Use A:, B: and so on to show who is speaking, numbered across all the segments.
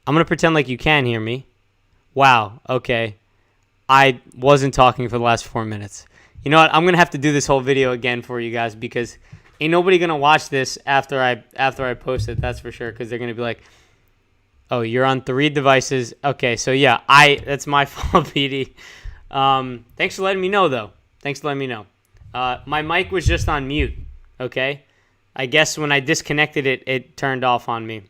A: I'm going to pretend like you can hear me. Wow, okay. I wasn't talking for the last 4 minutes. You know what? I'm going to have to do this whole video again for you guys because ain't nobody going to watch this after I post it, that's for sure, because they're going to be like, oh, you're on 3 devices. Okay, so yeah, that's my fault, PD. Thanks for letting me know, though. Thanks for letting me know. My mic was just on mute, okay? I guess when I disconnected it, it turned off on me.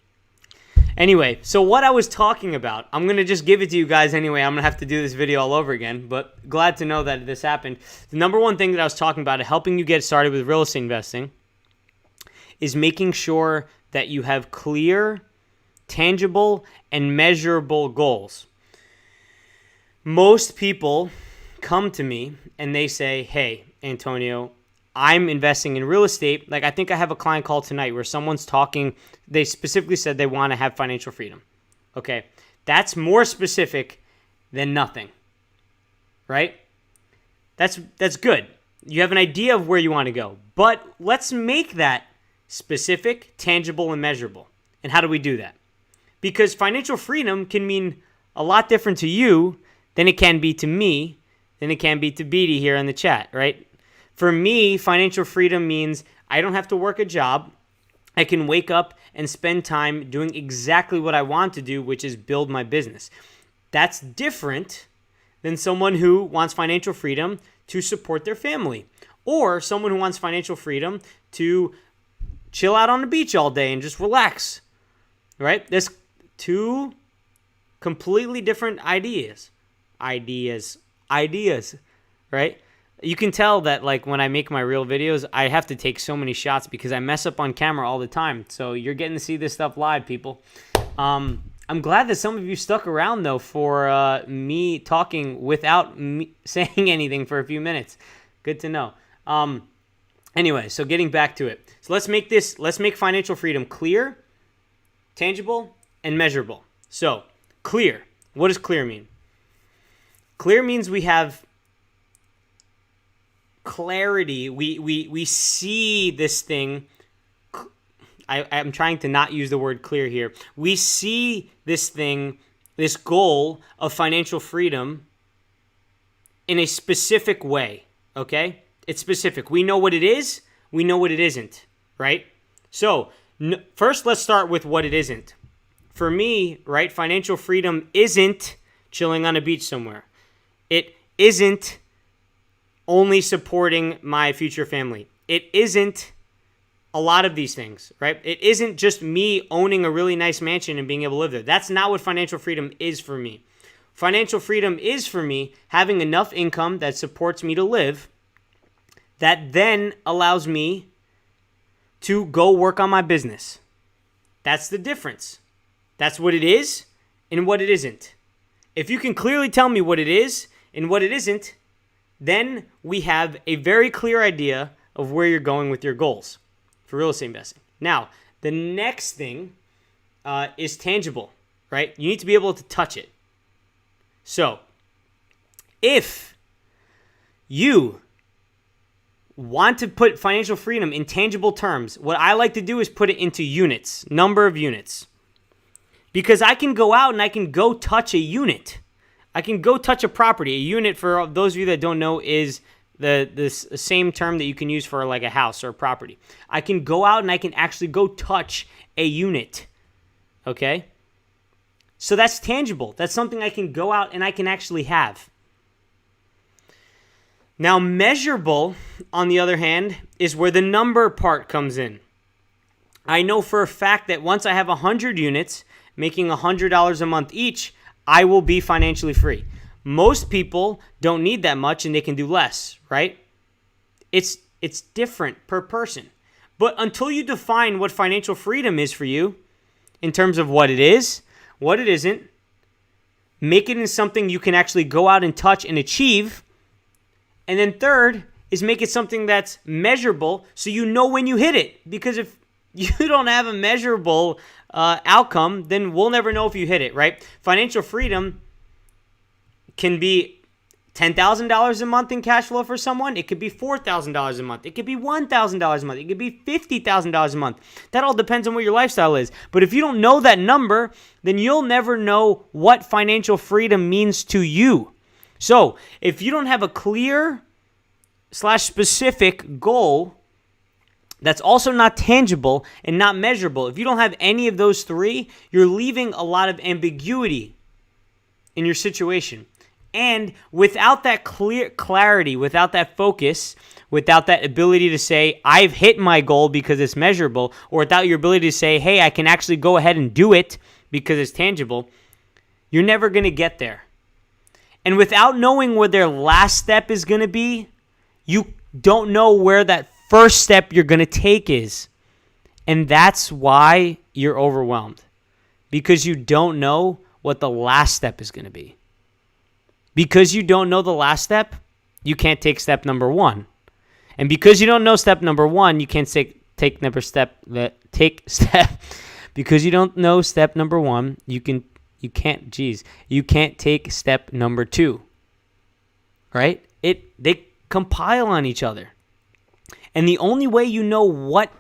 A: Anyway, so what I was talking about, I'm going to just give it to you guys anyway. I'm going to have to do this video all over again, but glad to know that this happened. The number one thing that I was talking about, helping you get started with real estate investing, is making sure that you have clear, tangible, and measurable goals. Most people come to me and they say, hey, Antonio, I'm investing in real estate. Like, I think I have a client call tonight where someone's talking. They specifically said they want to have financial freedom. Okay. That's more specific than nothing, right? That's good. You have an idea of where you want to go, but let's make that specific, tangible, and measurable. And how do we do that? Because financial freedom can mean a lot different to you than it can be to me, than it can be to Beatty here in the chat, right? For me, financial freedom means I don't have to work a job. I can wake up and spend time doing exactly what I want to do, which is build my business. That's different than someone who wants financial freedom to support their family, or someone who wants financial freedom to chill out on the beach all day and just relax, right? There's 2 completely different ideas, right? You can tell that, like, when I make my real videos, I have to take so many shots because I mess up on camera all the time. So you're getting to see this stuff live, people. I'm glad that some of you stuck around, though, for me talking without me saying anything for a few minutes. Good to know. Anyway, so getting back to it. So let's make financial freedom clear, tangible, and measurable. So clear. What does clear mean? Clear means we have clarity. We see this thing. I'm trying to not use the word clear here. We see this thing, this goal of financial freedom in a specific way, okay? It's specific. We know what it is. We know what it isn't, right? So first, let's start with what it isn't. For me, right, financial freedom isn't chilling on a beach somewhere. It isn't only supporting my future family. It isn't a lot of these things, right? It isn't just me owning a really nice mansion and being able to live there. That's not what financial freedom is for me. Financial freedom is for me having enough income that supports me to live, that then allows me to go work on my business. That's the difference. That's what it is and what it isn't. If you can clearly tell me what it is and what it isn't, then we have a very clear idea of where you're going with your goals for real estate investing. Now, the next thing is tangible, right? You need to be able to touch it. So, if you want to put financial freedom in tangible terms, what I like to do is put it into units, number of units. Because I can go out and I can go touch a unit. I can go touch a property. A unit, for those of you that don't know, is the same term that you can use for like a house or a property. I can go out and I can actually go touch a unit. Okay? So that's tangible. That's something I can go out and I can actually have. Now, measurable, on the other hand, is where the number part comes in. I know for a fact that once I have 100 units, making $100 a month each, I will be financially free. Most people don't need that much and they can do less, right? It's different per person. But until you define what financial freedom is for you, in terms of what it is, what it isn't, make it in something you can actually go out and touch and achieve. And then third is make it something that's measurable so you know when you hit it. Because if you don't have a measurable outcome, then we'll never know if you hit it, right? Financial freedom can be $10,000 a month in cash flow for someone. It could be $4,000 a month. It could be $1,000 a month. It could be $50,000 a month. That all depends on what your lifestyle is. But if you don't know that number, then you'll never know what financial freedom means to you. So if you don't have a clear / specific goal that's also not tangible and not measurable, if you don't have any of those three, you're leaving a lot of ambiguity in your situation. And without that clarity, without that focus, without that ability to say, I've hit my goal because it's measurable, or without your ability to say, hey, I can actually go ahead and do it because it's tangible, you're never going to get there. And without knowing where their last step is going to be, you don't know where that first step you're going to take is. And that's why you're overwhelmed, because you don't know what the last step is going to be. Because you don't know the last step, you can't take step number one. And because you don't know step number one, you can't take step. Because you don't know step number one, you can't take step number two. Right? They compile on each other. And the only way you know what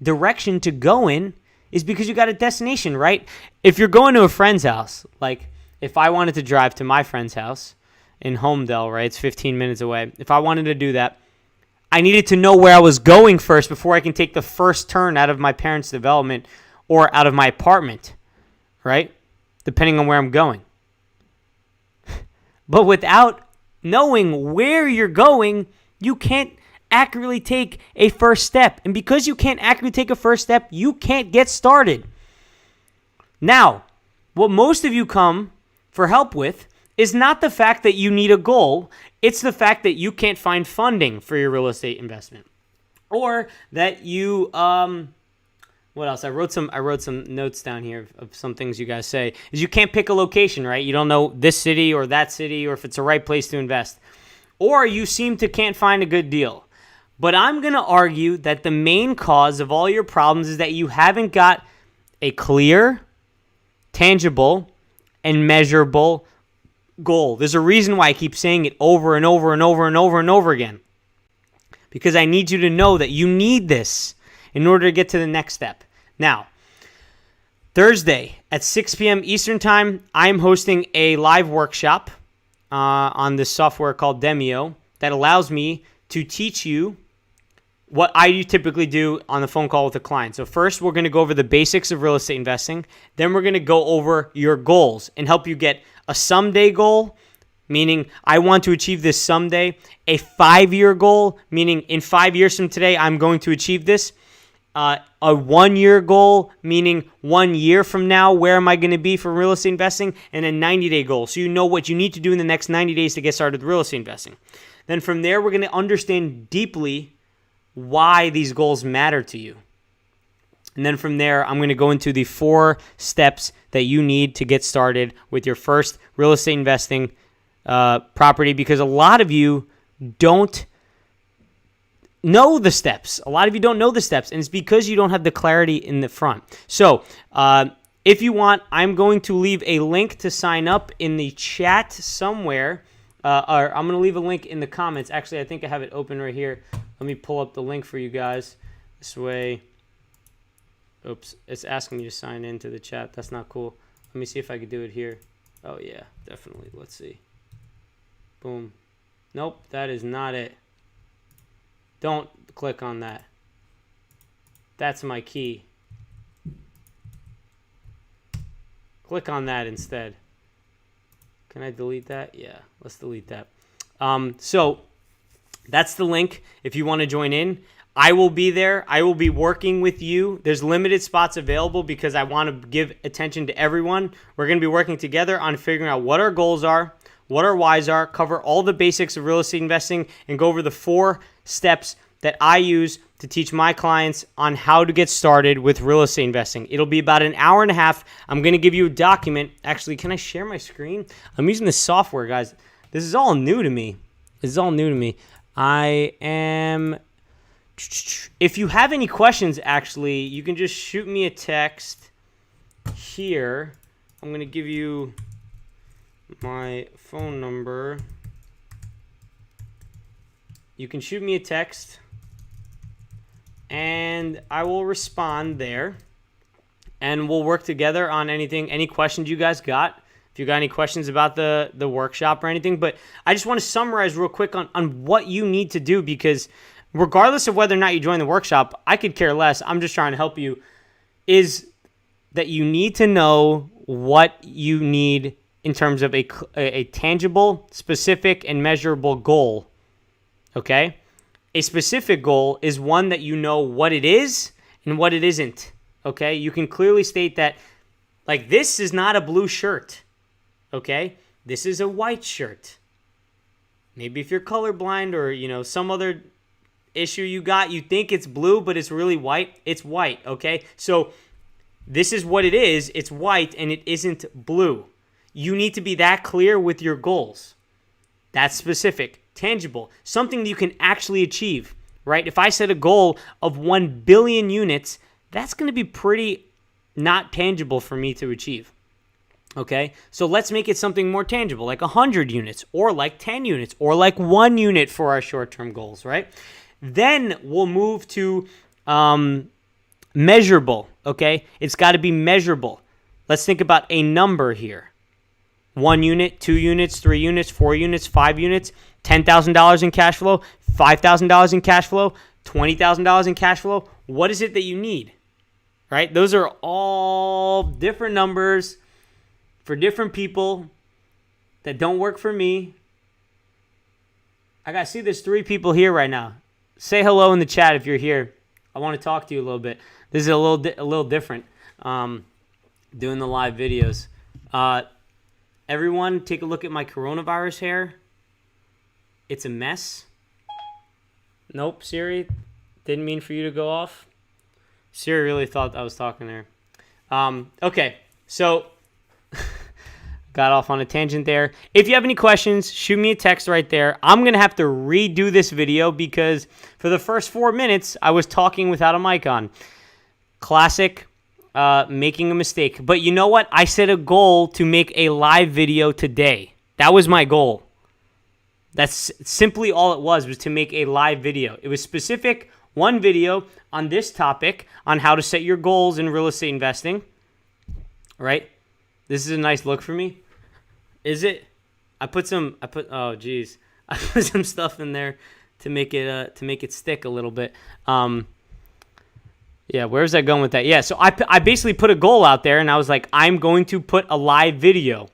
A: direction to go in is because you got a destination, right? If you're going to a friend's house, like if I wanted to drive to my friend's house in Homedale, right? It's 15 minutes away. If I wanted to do that, I needed to know where I was going first before I can take the first turn out of my parents' development or out of my apartment, right? Depending on where I'm going. But without knowing where you're going, you can't accurately take a first step. And because you can't accurately take a first step, you can't get started. Now, what most of you come for help with is not the fact that you need a goal. It's the fact that you can't find funding for your real estate investment. Or that you, what else? I wrote some notes down here of some things you guys say. Is you can't pick a location, right? You don't know this city or that city or if it's the right place to invest. Or you seem to can't find a good deal. But I'm going to argue that the main cause of all your problems is that you haven't got a clear, tangible, and measurable goal. There's a reason why I keep saying it over and over and over and over and over again. Because I need you to know that you need this in order to get to the next step. Now, Thursday at 6 p.m. Eastern Time, I'm hosting a live workshop on this software called Demio that allows me to teach you what I typically do on the phone call with a client. So first, we're going to go over the basics of real estate investing. Then we're going to go over your goals and help you get a someday goal, meaning I want to achieve this someday. A 5-year goal, meaning in 5 years from today, I'm going to achieve this. A 1-year goal, meaning 1 year from now, where am I going to be for real estate investing? And a 90-day goal, so you know what you need to do in the next 90 days to get started with real estate investing. Then from there, we're going to understand deeply why these goals matter to you. And then from there, I'm going to go into the 4 steps that you need to get started with your first real estate investing property, because a lot of you don't know the steps. A lot of you don't know the steps, and it's because you don't have the clarity in the front. So if you want, I'm going to leave a link to sign up in the chat somewhere. Or I'm going to leave a link in the comments. Actually, I think I have it open right here. Let me pull up the link for you guys. This way. Oops, it's asking me to sign into the chat. That's not cool. Let me see if I can do it here. Oh, yeah, definitely. Let's see. Boom. Nope, that is not it. Don't click on that. That's my key. Click on that instead. Can I delete that? Yeah, let's delete that. So that's the link if you want to join in. I will be there. I will be working with you. There's limited spots available because I want to give attention to everyone. We're going to be working together on figuring out what our goals are, what our whys are, cover all the basics of real estate investing, and go over the 4 steps that I use to teach my clients on how to get started with real estate investing. It'll be about an hour and a half. I'm going to give you a document. Actually, can I share my screen? I'm using this software, guys. This is all new to me. I am... If you have any questions, actually, you can just shoot me a text here. I'm going to give you my phone number. you can shoot me a text and I will respond there. And we'll work together on any questions you guys got. If you got any questions about the workshop or anything. But I just want to summarize real quick on what you need to do, because regardless of whether or not you join the workshop, I could care less. I'm just trying to help you. Is that you need to know what you need in terms of a tangible, specific, and measurable goal. Okay? A specific goal is one that you know what it is and what it isn't. Okay? You can clearly state that, like, this is not a blue shirt. Okay? This is a white shirt. Maybe if you're colorblind or, some other issue you think it's blue, but it's really white. It's white. Okay? So this is what it is. It's white and it isn't blue. You need to be that clear with your goals. That's specific, tangible, something that you can actually achieve, right? If I set a goal of 1 billion units, that's going to be pretty not tangible for me to achieve. Okay, so let's make it something more tangible, like 100 units or like 10 units or like 1 unit for our short-term goals, right? Then we'll move to measurable, okay? It's got to be measurable. Let's think about a number here. 1 unit, 2 units, 3 units, 4 units, 5 units, $10,000 in cash flow, $5,000 in cash flow, $20,000 in cash flow. What is it that you need, right? Those are all different numbers for different people that don't work for me. I see there's 3 people here right now. Say hello in the chat if you're here. I want to talk to you a little bit. This is a little different, doing the live videos. Everyone, take a look at my coronavirus hair. It's a mess. Nope, Siri. Didn't mean for you to go off. Siri really thought I was talking there. Okay, so got off on a tangent there. If you have any questions, shoot me a text right there. I'm going to have to redo this video because for the first 4 minutes, I was talking without a mic on. Classic. Making a mistake. But you know what? I set a goal to make a live video today. That was my goal. That's simply all it was to make a live video. It was specific, one video on this topic on how to set your goals in real estate investing. Right? This is a nice look for me. Is it? I put some stuff in there to make it stick a little bit. Yeah, where's that going with that? Yeah, so I basically put a goal out there, and I was like, I'm going to put a live video.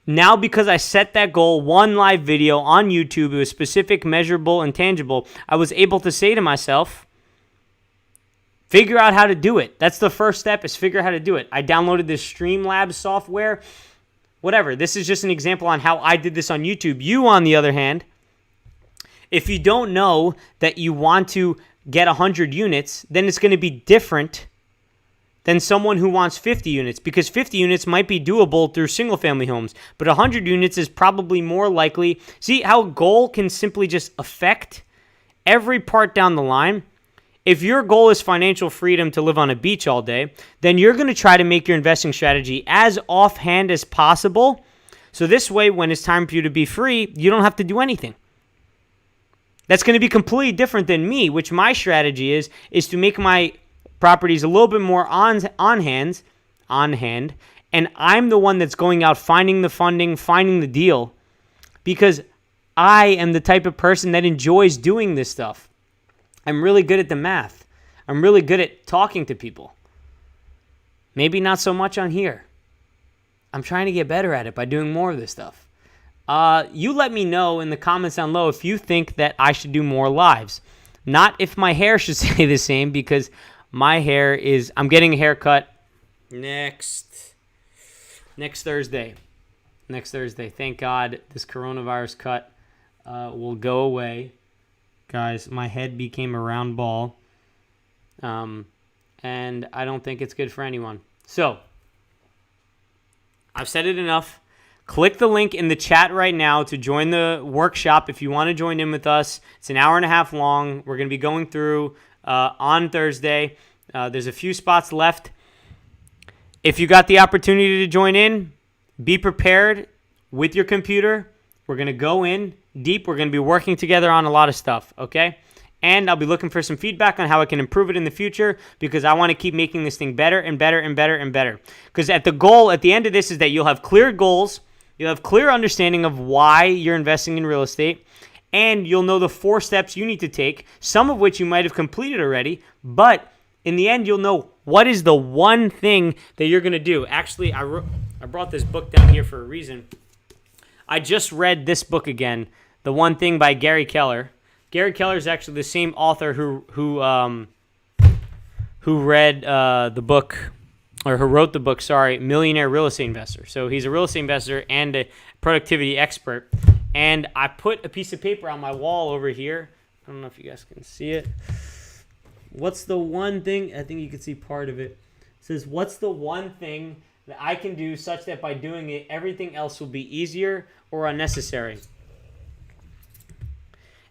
A: Now, because I set that goal, one live video on YouTube, it was specific, measurable, and tangible, I was able to say to myself, figure out how to do it. That's the first step, is figure out how to do it. I downloaded this Streamlabs software, whatever. This is just an example on how I did this on YouTube. You, on the other hand, if you don't know that you want to get 100 units, then it's going to be different than someone who wants 50 units, because 50 units might be doable through single-family homes, but 100 units is probably more likely. See how goal can simply just affect every part down the line? If your goal is financial freedom to live on a beach all day, then you're going to try to make your investing strategy as offhand as possible, so this way, when it's time for you to be free, you don't have to do anything. That's going to be completely different than me, which my strategy is to make my properties a little bit more on hand, and I'm the one that's going out finding the funding, finding the deal, because I am the type of person that enjoys doing this stuff. I'm really good at the math. I'm really good at talking to people. Maybe not so much on here. I'm trying to get better at it by doing more of this stuff. You let me know in the comments down below if you think that I should do more lives. Not if my hair should stay the same, because my hair is... I'm getting a haircut next Thursday. Next Thursday. Thank God this coronavirus cut will go away. Guys, my head became a round ball. And I don't think it's good for anyone. So, I've said it enough. Click the link in the chat right now to join the workshop if you want to join in with us. It's an hour and a half long. We're going to be going through on Thursday. There's a few spots left. If you got the opportunity to join in, be prepared with your computer. We're going to go in deep. We're going to be working together on a lot of stuff, okay? And I'll be looking for some feedback on how I can improve it in the future, because I want to keep making this thing better and better and better and better. Because at the end of this is that you'll have clear goals, you'll have clear understanding of why you're investing in real estate, and you'll know the 4 steps you need to take, some of which you might have completed already, but in the end, you'll know what is the one thing that you're going to do. Actually, I brought this book down here for a reason. I just read this book again, The One Thing by Gary Keller. Gary Keller is actually the same author who read the book, or who wrote the book, Millionaire Real Estate Investor. So he's a real estate investor and a productivity expert. And I put a piece of paper on my wall over here. I don't know if you guys can see it. What's the one thing? I think you can see part of it. It says, what's the one thing that I can do such that by doing it, everything else will be easier or unnecessary?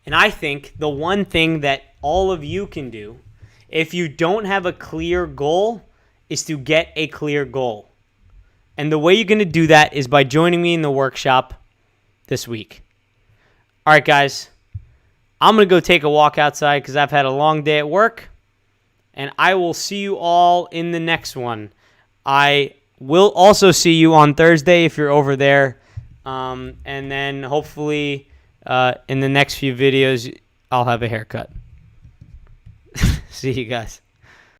A: And I think the one thing that all of you can do, if you don't have a clear goal, is to get a clear goal. And the way you're going to do that is by joining me in the workshop this week. All right, guys. I'm going to go take a walk outside because I've had a long day at work. And I will see you all in the next one. I will also see you on Thursday if you're over there. And then hopefully in the next few videos, I'll have a haircut. See you guys.